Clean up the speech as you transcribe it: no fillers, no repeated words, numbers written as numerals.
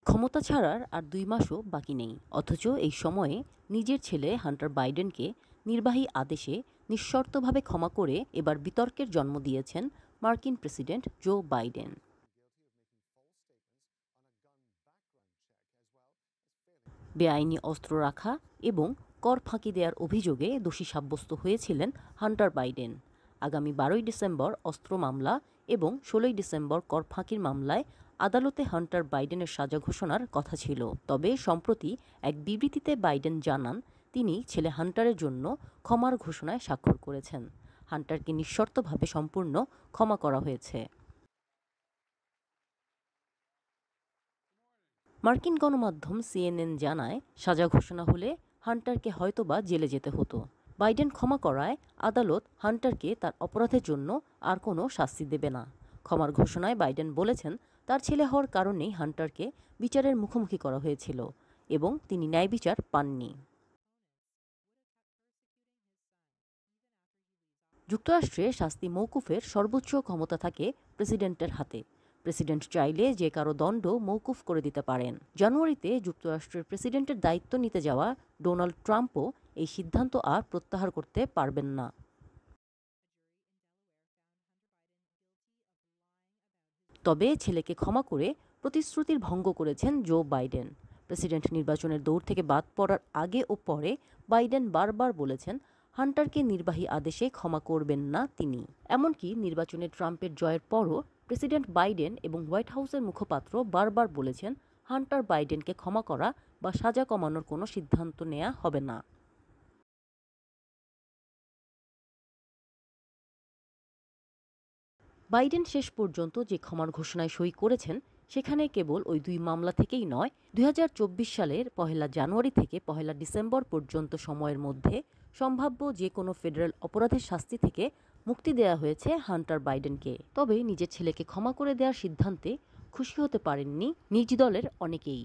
ক্ষমতা ছাড়ার আর ২ মাসও বাকি নেই, অথচ এই সময়ে নিজের ছেলে হান্টার বাইডেনকে নির্বাহী আদেশে নিঃশর্তভাবে ক্ষমা করে এবার বিতর্কের জন্ম দিয়েছেন মার্কিন প্রেসিডেন্ট জো বাইডেন। বেআইনি অস্ত্র রাখা এবং কর ফাঁকি দেওয়ার অভিযোগে দোষী সাব্যস্ত হয়েছিলেন হান্টার বাইডেন। আগামী ১২ই ডিসেম্বর অস্ত্র মামলা এবং ১৬ই ডিসেম্বর কর ফাঁকির মামলায় আদালতে হান্টার বাইডেনের সাজা ঘোষণার কথা ছিল। তবে সম্প্রতি এক বিবৃতিতে বাইডেন জানান তিনি ছেলে হান্টারের জন্য ক্ষমার ঘোষণায় স্বাক্ষর করেছেন। হান্টারকে নিঃশর্তভাবে সম্পূর্ণ ক্ষমা করা হয়েছে। মার্কিন গণমাধ্যম সিএনএন জানায়, সাজা ঘোষণা হলে হান্টারকে হয়তোবা জেলে যেতে হতো। বাইডেন ক্ষমা করায় আদালত হান্টারকে তার অপরাধের জন্য আর কোনো শাস্তি দেবে না। ক্ষমার ঘোষণায় বাইডেন বলেছেন তার ছেলে হওয়ার কারণেই হান্টারকে বিচারের মুখোমুখি করা হয়েছিল এবং তিনি ন্যায় বিচার পাননি। যুক্তরাষ্ট্রে শাস্তি মওকুফের সর্বোচ্চ ক্ষমতা থাকে প্রেসিডেন্টের হাতে। প্রেসিডেন্ট চাইলে যে কারো দণ্ড মওকুফ করে দিতে পারেন। জানুয়ারিতে যুক্তরাষ্ট্রের প্রেসিডেন্টের দায়িত্ব নিতে যাওয়া ডোনাল্ড ট্রাম্পও এই সিদ্ধান্ত আর প্রত্যাহার করতে পারবেন না। তবে ছেলেকে ক্ষমা করে প্রতিশ্রুতির ভঙ্গ করেছেন জো বাইডেন। প্রেসিডেন্ট নির্বাচনের দৌড় থেকে বাদ পড়ার আগে ও পরে বাইডেন বারবার বলেছেন হান্টারকে নির্বাহী আদেশে ক্ষমা করবেন না তিনি। এমনকি নির্বাচনে ট্রাম্পের জয়ের পরও প্রেসিডেন্ট বাইডেন এবং হোয়াইট হাউসের মুখপাত্র বারবার বলেছেন হান্টার বাইডেনকে ক্ষমা করা বা সাজা কমানোর কোনো সিদ্ধান্ত নেওয়া হবে না। বাইডেন শেষ পর্যন্ত যে ক্ষমার ঘোষণায় সই করেছেন সেখানে কেবল ওই ২ মামলা থেকেই নয়, ২০২৪ সালের ১লা জানুয়ারি থেকে ১লা ডিসেম্বর পর্যন্ত সময়ের মধ্যে সম্ভাব্য যে কোনো ফেডারেল অপরাধের শাস্তি থেকে মুক্তি দেওয়া হয়েছে হান্টার বাইডেনকে। তবে নিজের ছেলেকে ক্ষমা করে দেওয়ার সিদ্ধান্তে খুশি হতে পারেননি নিজ দলের অনেকেই।